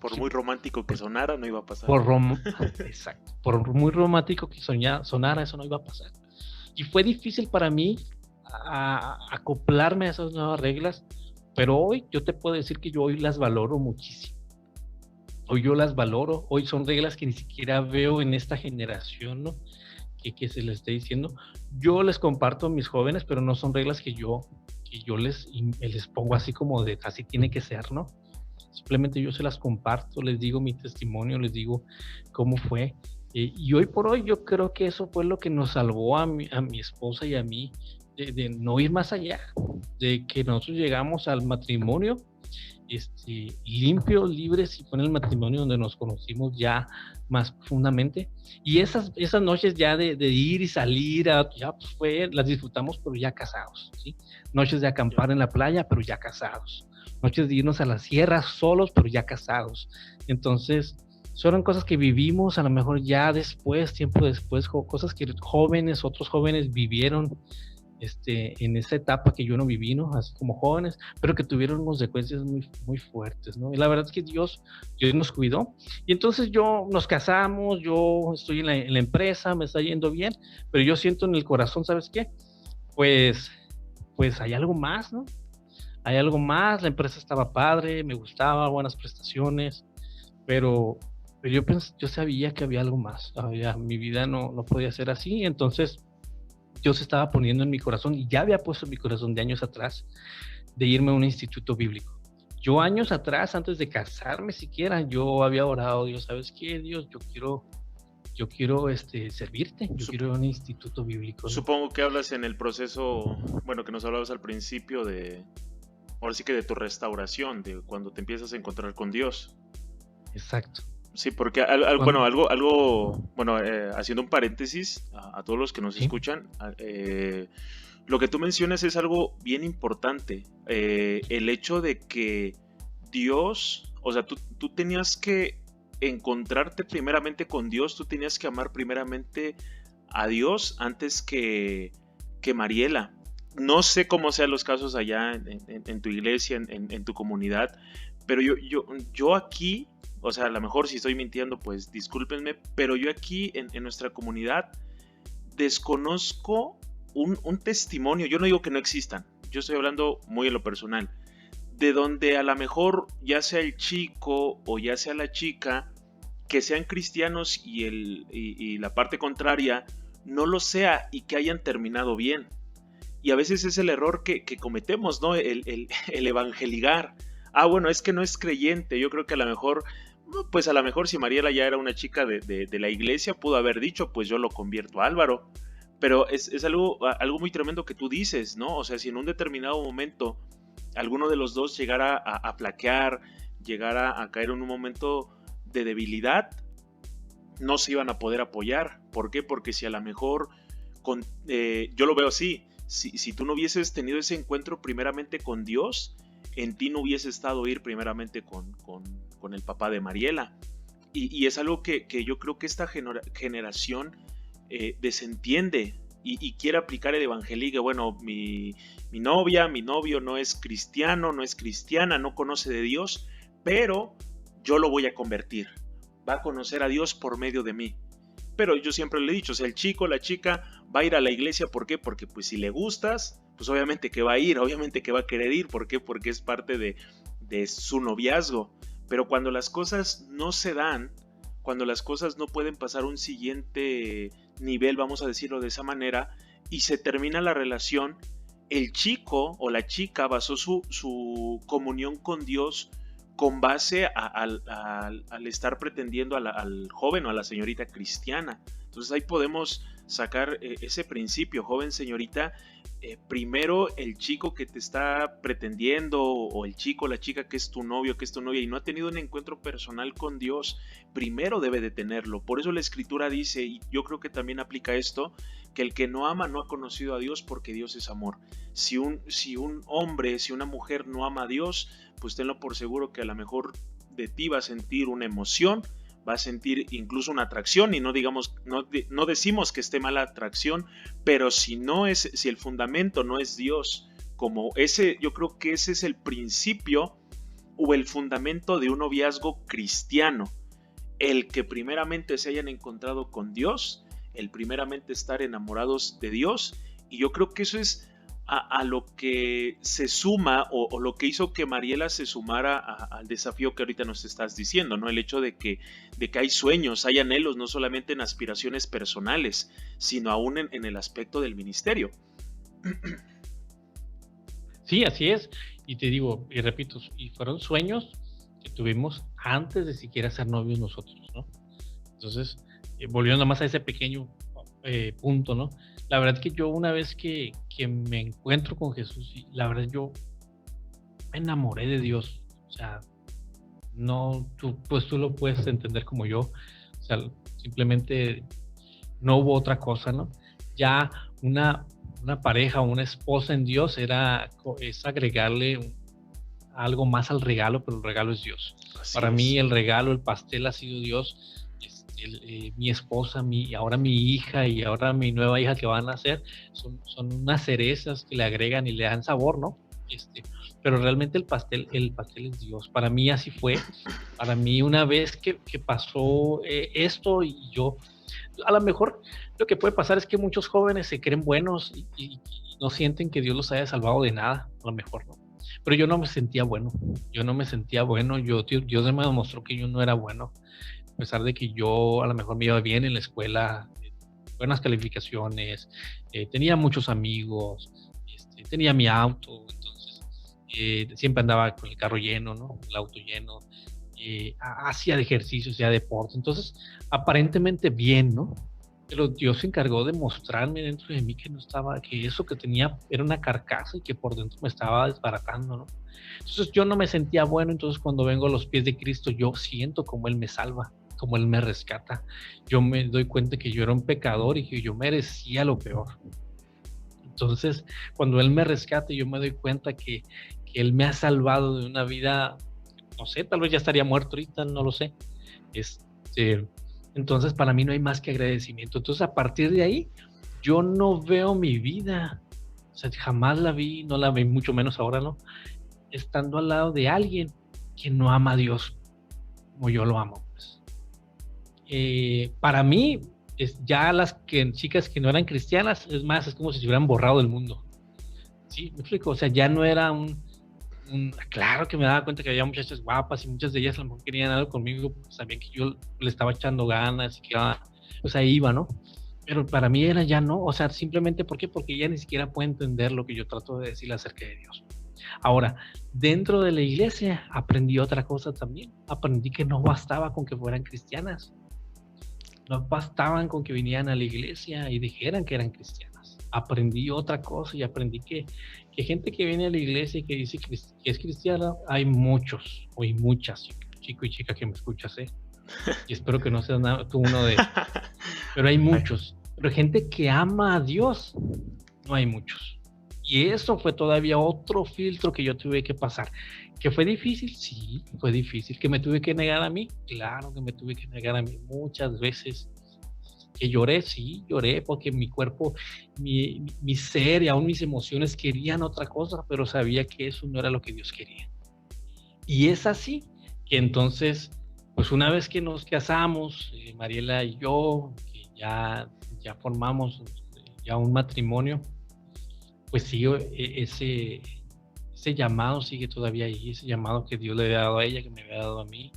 Por muy romántico que sonara, no iba a pasar. Exacto. Por muy romántico que sonara, eso no iba a pasar. Y fue difícil para mí acoplarme a esas nuevas reglas, pero hoy yo te puedo decir que yo hoy las valoro muchísimo. Hoy yo las valoro, hoy son reglas que ni siquiera veo en esta generación, ¿no? Que se les esté diciendo. Yo les comparto a mis jóvenes, pero no son reglas que yo les pongo así como de así tiene que ser, ¿no? Simplemente yo se las comparto, les digo mi testimonio, les digo cómo fue. Y hoy por hoy yo creo que eso fue lo que nos salvó a mi esposa y a mí de no ir más allá, de que nosotros llegamos al matrimonio limpios, libres, y fue en el matrimonio donde nos conocimos ya más profundamente. Y esas noches ya de ir y salir, ya pues las disfrutamos, pero ya casados, ¿sí? Noches de acampar en la playa, pero ya casados. Noches de irnos a la sierra solos, pero ya casados. Entonces, son cosas que vivimos a lo mejor ya después, tiempo después, cosas que otros jóvenes vivieron en esa etapa que yo no viví, ¿no? Así como jóvenes, pero que tuvieron consecuencias muy, muy fuertes, ¿no? Y la verdad es que Dios nos cuidó. Y entonces nos casamos, yo estoy en la empresa, me está yendo bien, pero yo siento en el corazón, ¿sabes qué? Pues hay algo más, ¿no? Hay algo más, la empresa estaba padre, me gustaba, buenas prestaciones, pero yo sabía que había algo más, mi vida no podía ser así. Entonces Dios estaba poniendo en mi corazón, y ya había puesto en mi corazón de años atrás, de irme a un instituto bíblico. Yo años atrás, antes de casarme siquiera, yo había orado, Dios, ¿sabes qué? Dios, yo quiero servirte, quiero ir a un instituto bíblico, ¿no? Supongo que hablas en el proceso, bueno, que nos hablabas al principio ahora sí que de tu restauración, de cuando te empiezas a encontrar con Dios. Exacto. Sí, porque haciendo un paréntesis a todos los que nos escuchan, lo que tú mencionas es algo bien importante. El hecho de que Dios, o sea, tú tenías que encontrarte primeramente con Dios, tú tenías que amar primeramente a Dios antes que Mariela. No sé cómo sean los casos allá en tu iglesia, en tu comunidad, pero yo aquí, o sea, a lo mejor si estoy mintiendo, pues discúlpenme, pero yo aquí en nuestra comunidad desconozco un testimonio. Yo no digo que no existan, yo estoy hablando muy en lo personal, de donde a lo mejor ya sea el chico o ya sea la chica, que sean cristianos y la parte contraria no lo sea, y que hayan terminado bien. Y a veces es el error que cometemos, ¿no? El evangeligar. Bueno, es que no es creyente. Yo creo que a lo mejor si Mariela ya era una chica de la iglesia, pudo haber dicho, pues yo lo convierto a Álvaro. Pero es algo muy tremendo que tú dices, ¿no? O sea, si en un determinado momento alguno de los dos llegara a flaquear, llegar a caer en un momento de debilidad, no se iban a poder apoyar. ¿Por qué? Porque si a lo mejor, yo lo veo así, si tú no hubieses tenido ese encuentro primeramente con Dios, en ti no hubiese estado ir primeramente con el papá de Mariela. Y es algo que yo creo que esta generación desentiende y quiere aplicar el evangelio, que bueno, mi novia, mi novio no es cristiano, no es cristiana, no conoce de Dios, pero yo lo voy a convertir, va a conocer a Dios por medio de mí. Pero yo siempre le he dicho, o sea, el chico, la chica va a ir a la iglesia, ¿por qué? Porque pues si le gustas, pues obviamente que va a ir, obviamente que va a querer ir, ¿por qué? Porque es parte de su noviazgo. Pero cuando las cosas no se dan, cuando las cosas no pueden pasar un siguiente nivel, vamos a decirlo de esa manera, y se termina la relación, el chico o la chica basó su comunión con Dios con base al estar pretendiendo al joven o a la señorita cristiana. Entonces ahí podemos sacar ese principio, joven, señorita. Primero el chico que te está pretendiendo, o el chico o la chica que es tu novio, que es tu novia, y no ha tenido un encuentro personal con Dios, primero debe de tenerlo. Por eso la Escritura dice, y yo creo que también aplica esto, que el que no ama no ha conocido a Dios, porque Dios es amor. Si un hombre, si una mujer no ama a Dios, pues tenlo por seguro que a lo mejor de ti va a sentir una emoción, va a sentir incluso una atracción, y no decimos que esté mala atracción, pero si el fundamento no es Dios, como ese, yo creo que ese es el principio o el fundamento de un noviazgo cristiano, el que primeramente se hayan encontrado con Dios, el primeramente estar enamorados de Dios, y yo creo que eso es a lo que se suma, o lo que hizo que Mariela se sumara al desafío que ahorita nos estás diciendo, ¿no? El hecho de que hay sueños, hay anhelos, no solamente en aspiraciones personales, sino aún en el aspecto del ministerio. Sí, así es. Y te digo, y repito, y fueron sueños que tuvimos antes de siquiera ser novios nosotros, ¿no? Entonces, volviendo nada más a ese pequeño punto, ¿no? La verdad que yo una vez que me encuentro con Jesús, la verdad yo me enamoré de Dios. O sea, no, tú lo puedes entender como yo. O sea, simplemente no hubo otra cosa, ¿no? Ya una pareja o una esposa en Dios es agregarle algo más al regalo, pero el regalo es Dios. Para mí el regalo, el pastel ha sido Dios. Mi esposa, ahora mi hija y ahora mi nueva hija que van a nacer, son unas cerezas que le agregan y le dan sabor, ¿no? Pero realmente el pastel es Dios. Para mí así fue. Para mí una vez que pasó esto, y yo, a lo mejor lo que puede pasar es que muchos jóvenes se creen buenos y no sienten que Dios los haya salvado de nada, a lo mejor no. Pero yo no me sentía bueno. Dios me demostró que yo no era bueno. A pesar de que yo a lo mejor me iba bien en la escuela, buenas calificaciones, tenía muchos amigos, tenía mi auto, entonces siempre andaba con el carro lleno, ¿no? El auto lleno, hacía ejercicio, hacía deporte, entonces aparentemente bien, ¿no? Pero Dios se encargó de mostrarme dentro de mí que no estaba, que eso que tenía era una carcasa y que por dentro me estaba desbaratando, ¿no? Entonces yo no me sentía bueno. Entonces cuando vengo a los pies de Cristo, yo siento como Él me salva, como Él me rescata. Yo me doy cuenta que yo era un pecador y que yo merecía lo peor. Entonces cuando Él me rescata, yo me doy cuenta que Él me ha salvado de una vida, no sé, tal vez ya estaría muerto ahorita, no lo sé. Entonces para mí no hay más que agradecimiento. Entonces a partir de ahí yo no veo mi vida, o sea, jamás la vi, no la vi, mucho menos ahora, ¿no? Estando al lado de alguien que no ama a Dios como yo lo amo, pues. Para mí, chicas que no eran cristianas, es más, es como si se hubieran borrado del mundo. ¿Sí? ¿Me explico? O sea, ya no era claro que me daba cuenta que había muchachas guapas y muchas de ellas a lo mejor querían algo conmigo, pues sabían que yo le estaba echando ganas y que pues ahí iba, ¿no? Pero para mí era ya no, o sea, simplemente ¿por qué? Porque ella ni siquiera puede entender lo que yo trato de decirle acerca de Dios. Ahora, dentro de la iglesia aprendí otra cosa también. Aprendí que no bastaba con que fueran cristianas. No bastaban con que vinieran a la iglesia y dijeran que eran cristianas. Aprendí otra cosa y aprendí que que gente que viene a la iglesia y que dice que es cristiana, hay muchos o hay muchas, chico y chica que me escuchas, y espero que no seas tú uno de esos, pero hay muchos. Pero gente que ama a Dios, no hay muchos. Y eso fue todavía otro filtro que yo tuve que pasar. ¿Que fue difícil? Sí, fue difícil. ¿Que me tuve que negar a mí? Claro que me tuve que negar a mí muchas veces. ¿Que lloré? Sí, lloré porque mi cuerpo, mi ser y aún mis emociones querían otra cosa, pero sabía que eso no era lo que Dios quería. Y es así que entonces, pues una vez que nos casamos, Mariela y yo, que ya formamos ya un matrimonio, pues sigue ese llamado, sigue todavía ahí, ese llamado que Dios le había dado a ella, que me había dado a mí.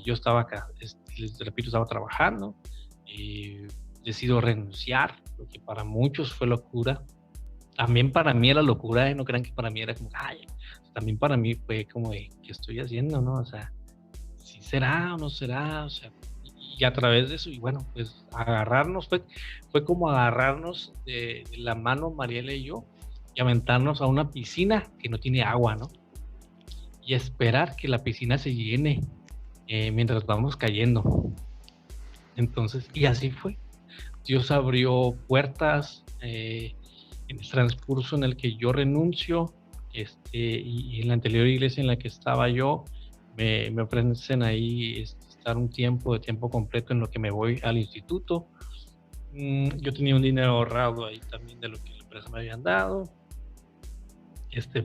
Yo estaba acá, les repito, estaba trabajando, decido renunciar, lo que para muchos fue locura. También para mí era locura, no crean que para mí era como, ay, también para mí fue como, ¿qué estoy haciendo, no? O sea, ¿sí será o no será? O sea, y a través de eso, y bueno, pues agarrarnos, fue como agarrarnos de la mano Mariela y yo, y aventarnos a una piscina que no tiene agua, ¿no? Y esperar que la piscina se llene mientras vamos cayendo. Entonces, y así fue. Dios abrió puertas en el transcurso en el que yo renuncio, y en la anterior iglesia en la que estaba yo, me ofrecen ahí estar un tiempo de tiempo completo en lo que me voy al instituto. Yo tenía un dinero ahorrado ahí también de lo que la empresa me habían dado,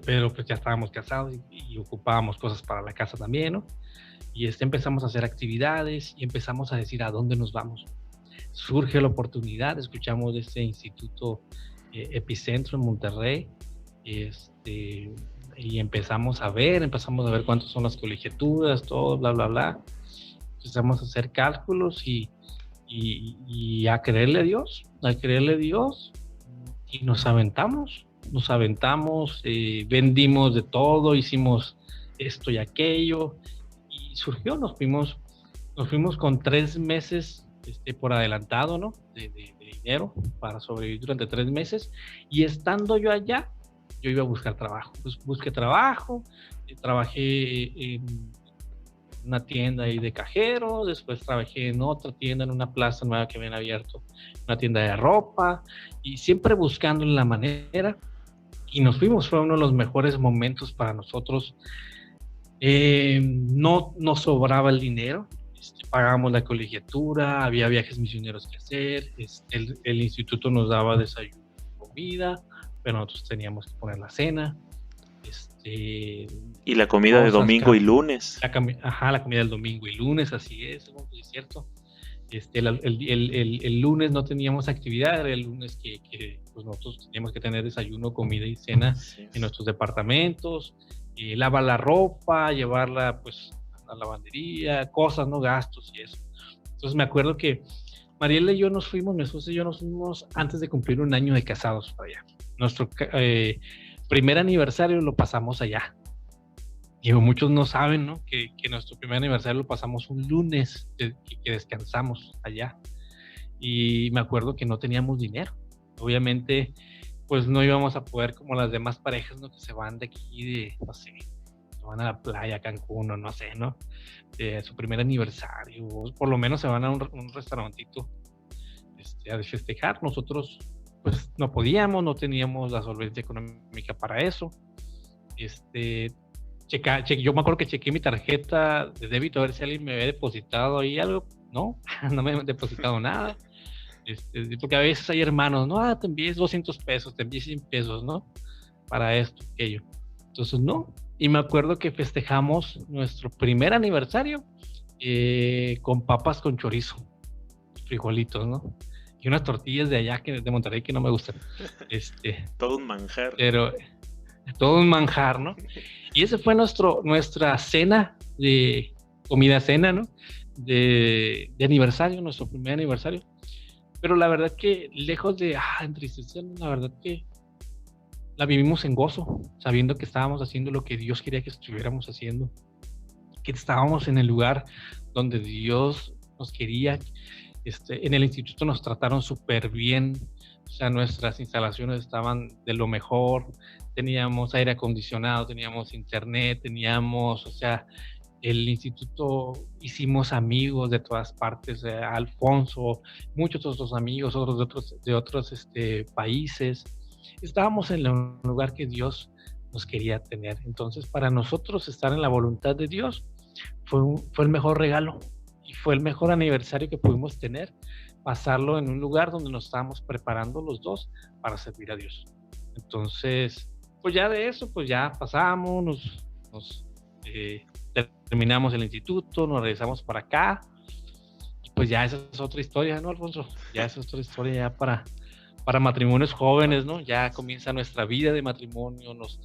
pero pues ya estábamos casados y ocupábamos cosas para la casa también, ¿no? Y empezamos a hacer actividades y empezamos a decir a dónde nos vamos. Surge la oportunidad, escuchamos de este instituto Epicentro en Monterrey, y empezamos a ver cuántas son las colegiaturas, todo, bla, bla, bla. Empezamos a hacer cálculos y a creerle a Dios, y nos aventamos, vendimos de todo, hicimos esto y aquello, y surgió, nos fuimos con 3 meses por adelantado, ¿no? De dinero para sobrevivir durante 3 meses, y estando yo allá, yo iba a buscar trabajo. Pues busqué trabajo, trabajé en una tienda ahí de cajero, después trabajé en otra tienda, en una plaza nueva que habían abierto, una tienda de ropa, y siempre buscando la manera, y nos fuimos. Fue uno de los mejores momentos para nosotros. No nos sobraba el dinero, pagábamos la colegiatura, había viajes misioneros que hacer, el instituto nos daba desayuno y comida, pero nosotros teníamos que poner la cena. Y la comida de domingo y lunes. La comida del domingo y lunes, así es cierto. El lunes no teníamos actividad, era el lunes que pues nosotros teníamos que tener desayuno, comida y cena en nuestros departamentos, lavar la ropa, llevarla pues a la lavandería, cosas, no gastos y eso. Entonces me acuerdo que Mariela y yo nos fuimos, mi esposa y yo nos fuimos antes de cumplir 1 año de casados para allá. Nuestro primer aniversario lo pasamos allá. Y muchos no saben, ¿no? Que nuestro primer aniversario lo pasamos un lunes, que descansamos allá. Y me acuerdo que no teníamos dinero. Obviamente, pues no íbamos a poder como las demás parejas, ¿no? Que se van de aquí, no sé, se van a la playa, Cancún, o no sé, ¿no? Su primer aniversario, o por lo menos se van a un restaurantito a festejar. Nosotros, pues no podíamos, no teníamos la solvencia económica para eso. Yo me acuerdo que chequé mi tarjeta de débito a ver si alguien me había depositado ahí algo. No me habían depositado nada. Porque a veces hay hermanos, no, te envíes 200 pesos, te envíes 100 pesos, ¿no? Para esto, aquello. Entonces, no. Y me acuerdo que festejamos nuestro primer aniversario con papas con chorizo, frijolitos, ¿no? Y unas tortillas de allá, de Monterrey, que no me gustan. Todo un manjar. Pero todo un manjar, ¿no? Y ese fue nuestra cena comida-cena, ¿no? De aniversario, nuestro primer aniversario. Pero la verdad que lejos de entristecernos, la verdad que la vivimos en gozo, sabiendo que estábamos haciendo lo que Dios quería que estuviéramos haciendo, que estábamos en el lugar donde Dios nos quería. En el instituto nos trataron súper bien, O sea, nuestras instalaciones estaban de lo mejor, teníamos aire acondicionado, teníamos internet, teníamos, o sea, el instituto, hicimos amigos de todas partes, Alfonso, muchos otros amigos, otros de otros países. Estábamos en el lugar que Dios nos quería tener. Entonces, para nosotros estar en la voluntad de Dios fue el mejor regalo y fue el mejor aniversario que pudimos tener, pasarlo en un lugar donde nos estábamos preparando los dos para servir a Dios. Entonces, pues ya de eso, pues ya pasamos, terminamos el instituto, nos regresamos para acá, y pues ya esa es otra historia, ¿no, Alfonso? Ya esa es otra historia ya para matrimonios jóvenes, ¿no? Ya comienza nuestra vida de matrimonio, nos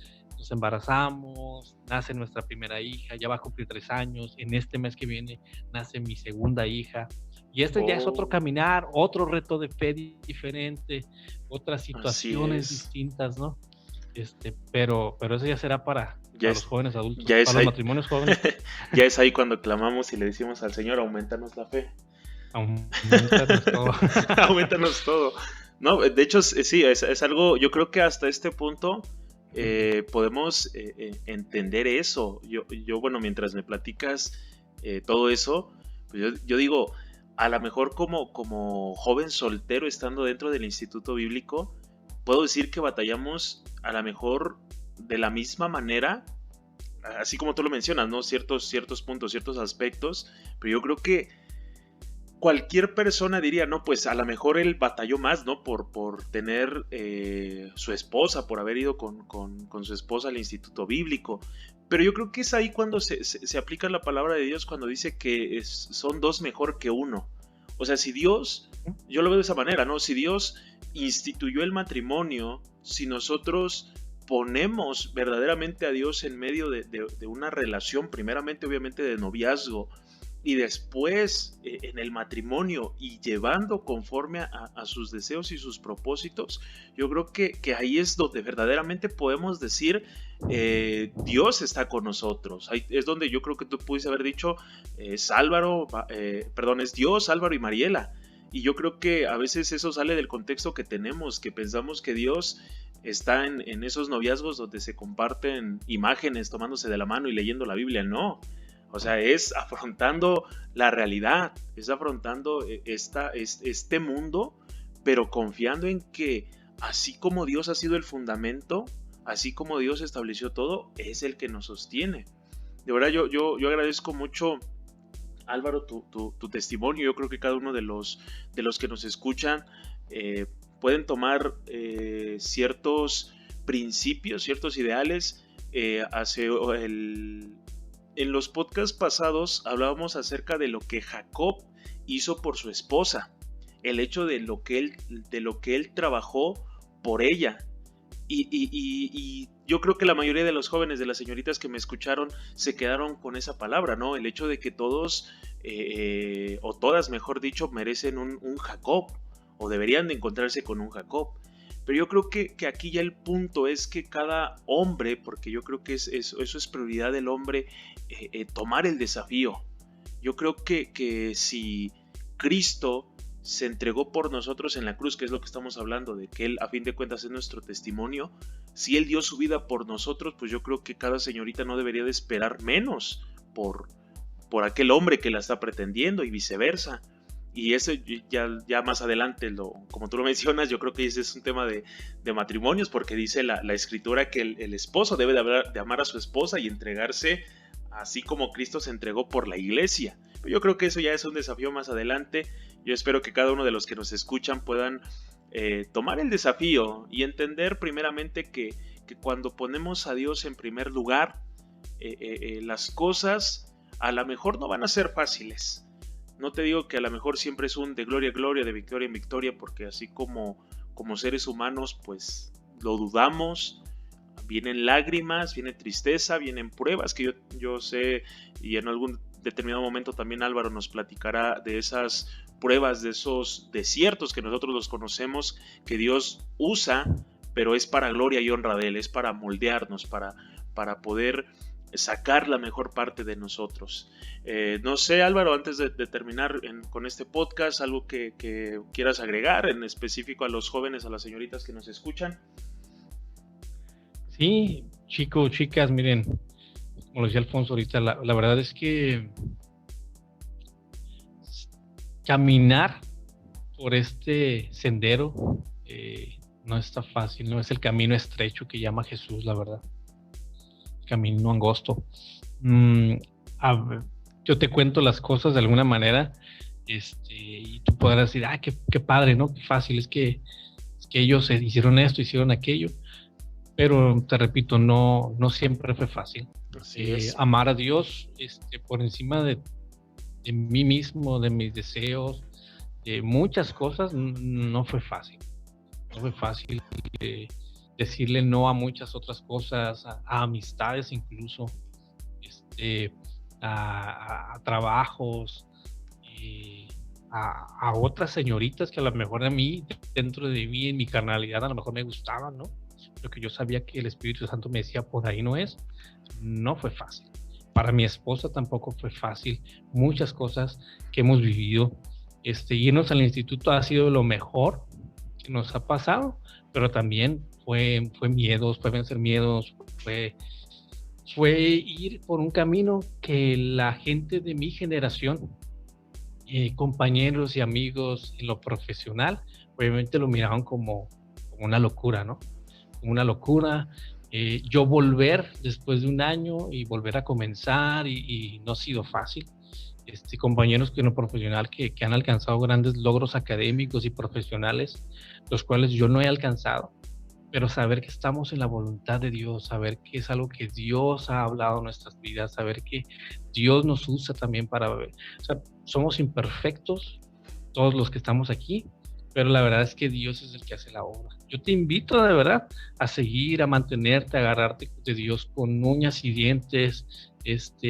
embarazamos, nace nuestra primera hija, ya va a cumplir 3 años, en este mes que viene nace mi segunda hija, y ya es otro caminar, otro reto de fe diferente, otras situaciones distintas, ¿no? Pero eso ya será para los jóvenes adultos, para los matrimonios jóvenes. Ya es ahí cuando clamamos y le decimos al Señor, aumentanos la fe. Aumentanos todo. Aumentanos todo. No, de hecho, sí, es algo, yo creo que hasta este punto podemos entender eso. Yo, bueno, mientras me platicas todo eso, pues yo digo, a lo mejor como joven soltero estando dentro del instituto bíblico, puedo decir que batallamos a lo mejor de la misma manera, así como tú lo mencionas, ¿no? Ciertos puntos, ciertos aspectos, pero yo creo que cualquier persona diría, no, pues a lo mejor él batalló más, ¿no? Por tener su esposa, por haber ido con su esposa al instituto bíblico. Pero yo creo que es ahí cuando se aplica la palabra de Dios, cuando dice que son dos mejor que uno. O sea, si Dios, yo lo veo de esa manera, ¿no? Si Dios instituyó el matrimonio, si nosotros ponemos verdaderamente a Dios en medio de una relación, primeramente obviamente de noviazgo, y después en el matrimonio y llevando conforme a sus deseos y sus propósitos, yo creo que ahí es donde verdaderamente podemos decir Dios está con nosotros. Ahí es donde yo creo que tú pudiste haber dicho es Dios, Álvaro y Mariela. Y yo creo que a veces eso sale del contexto que tenemos, que pensamos que Dios está en esos noviazgos donde se comparten imágenes tomándose de la mano y leyendo la Biblia. No. O sea, es afrontando la realidad, es afrontando este mundo, pero confiando en que así como Dios ha sido el fundamento, así como Dios estableció todo, es el que nos sostiene. De verdad, yo agradezco mucho, Álvaro, tu testimonio. Yo creo que cada uno de los que nos escuchan pueden tomar ciertos principios, ciertos ideales. En los podcasts pasados hablábamos acerca de lo que Jacob hizo por su esposa, el hecho de lo que él trabajó por ella. Y yo creo que la mayoría de los jóvenes, de las señoritas que me escucharon, se quedaron con esa palabra, ¿no? El hecho de que todos, o todas, mejor dicho, merecen un Jacob, o deberían de encontrarse con un Jacob. Pero yo creo que aquí ya el punto es que cada hombre, porque yo creo que eso es prioridad del hombre, tomar el desafío. Yo creo que si Cristo se entregó por nosotros en la cruz, que es lo que estamos hablando, de que Él a fin de cuentas es nuestro testimonio, si Él dio su vida por nosotros, pues yo creo que cada señorita no debería de esperar menos por aquel hombre que la está pretendiendo y viceversa. Y eso ya más adelante, como tú lo mencionas, yo creo que ese es un tema de matrimonios, porque dice la escritura que el esposo debe de amar a su esposa y entregarse así como Cristo se entregó por la iglesia. Pero yo creo que eso ya es un desafío más adelante. Yo espero que cada uno de los que nos escuchan puedan tomar el desafío y entender primeramente que cuando ponemos a Dios en primer lugar, las cosas a lo mejor no van a ser fáciles. No te digo que a lo mejor siempre es un de gloria en gloria, de victoria en victoria, porque así como seres humanos, pues lo dudamos, vienen lágrimas, viene tristeza, vienen pruebas, que yo sé, y en algún determinado momento también Álvaro nos platicará de esas pruebas, de esos desiertos que nosotros los conocemos, que Dios usa, pero es para gloria y honra de Él, es para moldearnos, para poder sacar la mejor parte de nosotros. No sé, Álvaro, antes de terminar con este podcast, algo que quieras agregar en específico a los jóvenes, a las señoritas que nos escuchan. Sí, chicos, chicas, miren, como lo decía Alfonso ahorita, la verdad es que caminar por este sendero no está fácil, no es el camino estrecho que llama Jesús, la verdad. Camino angosto. Yo te cuento las cosas de alguna manera, y tú podrás decir, qué padre, ¿no? Qué fácil, es que ellos hicieron esto, hicieron aquello, pero te repito, no siempre fue fácil. Así es. Amar a Dios por encima de mí mismo, de mis deseos, de muchas cosas, no fue fácil. No fue fácil decirle no a muchas otras cosas, a amistades incluso, a trabajos, a otras señoritas que a lo mejor a mí, dentro de mí, en mi carnalidad, a lo mejor me gustaban, ¿no? Pero que yo sabía que el Espíritu Santo me decía, por ahí no es. No fue fácil. Para mi esposa tampoco fue fácil. Muchas cosas que hemos vivido. Irnos al instituto ha sido lo mejor que nos ha pasado, pero también fue miedos, fue vencer miedos, fue ir por un camino que la gente de mi generación, compañeros y amigos en lo profesional, obviamente lo miraban como una locura, ¿no? Como una locura. Yo volver después de un año y volver a comenzar y no ha sido fácil. Compañeros que en lo profesional que han alcanzado grandes logros académicos y profesionales, los cuales yo no he alcanzado, pero saber que estamos en la voluntad de Dios, saber que es algo que Dios ha hablado en nuestras vidas, saber que Dios nos usa también para ver. O sea, somos imperfectos todos los que estamos aquí, pero la verdad es que Dios es el que hace la obra. Yo te invito de verdad a seguir, a mantenerte, a agarrarte de Dios con uñas y dientes,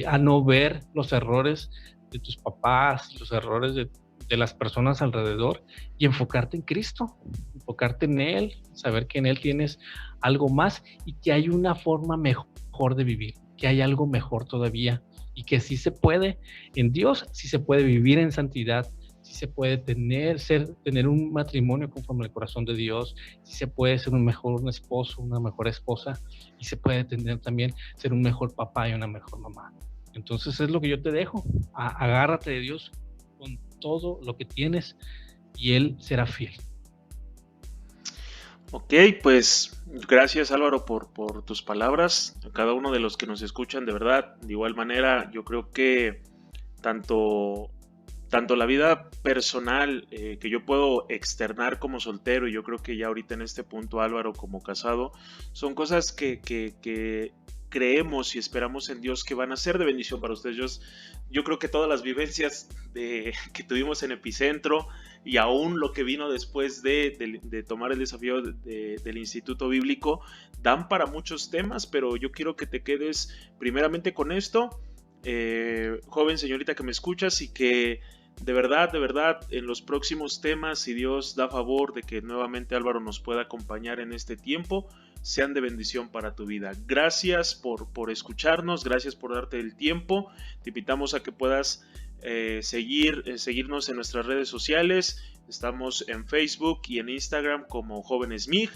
a no ver los errores de tus papás, los errores de las personas alrededor, y enfocarte en Cristo, enfocarte en Él, saber que en Él tienes algo más y que hay una forma mejor de vivir, que hay algo mejor todavía y que sí se puede, en Dios sí se puede vivir en santidad, sí se puede tener un matrimonio conforme al corazón de Dios, sí se puede ser un mejor esposo, una mejor esposa, y se puede tener también ser un mejor papá y una mejor mamá. Entonces es lo que yo te dejo, agárrate de Dios con todo lo que tienes y Él será fiel. Ok, pues gracias Álvaro por tus palabras, a cada uno de los que nos escuchan, de verdad, de igual manera yo creo que tanto la vida personal que yo puedo externar como soltero, y yo creo que ya ahorita en este punto Álvaro como casado, son cosas que creemos y esperamos en Dios que van a ser de bendición para ustedes. Yo creo que todas las vivencias que tuvimos en Epicentro y aún lo que vino después de tomar el desafío del Instituto Bíblico dan para muchos temas, pero yo quiero que te quedes primeramente con esto, joven señorita que me escuchas, y que de verdad, en los próximos temas, si Dios da favor de que nuevamente Álvaro nos pueda acompañar en este tiempo, sean de bendición para tu vida. Gracias por escucharnos, gracias por darte el tiempo. Te invitamos a que puedas seguirnos en nuestras redes sociales. Estamos en Facebook y en Instagram como Jóvenes MIG.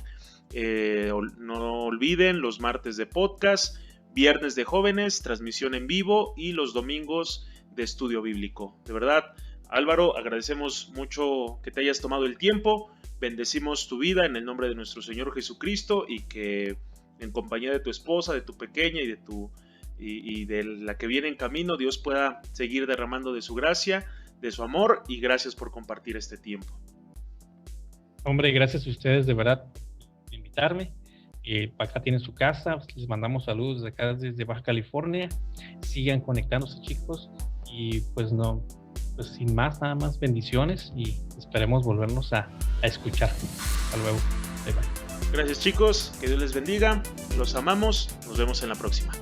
No olviden los martes de podcast, viernes de jóvenes, transmisión en vivo, y los domingos de estudio bíblico. De verdad, Álvaro, agradecemos mucho que te hayas tomado el tiempo. Bendecimos tu vida en el nombre de nuestro Señor Jesucristo, y que en compañía de tu esposa, de tu pequeña y de la que viene en camino, Dios pueda seguir derramando de su gracia, de su amor, y gracias por compartir este tiempo. Hombre, gracias a ustedes de verdad por invitarme. Acá tienen su casa, les mandamos saludos desde acá, desde Baja California. Sigan conectándose, chicos, y pues sin más, nada más bendiciones, y esperemos volvernos a escuchar. Hasta luego. Bye bye. Gracias, chicos, que Dios les bendiga, los amamos, nos vemos en la próxima.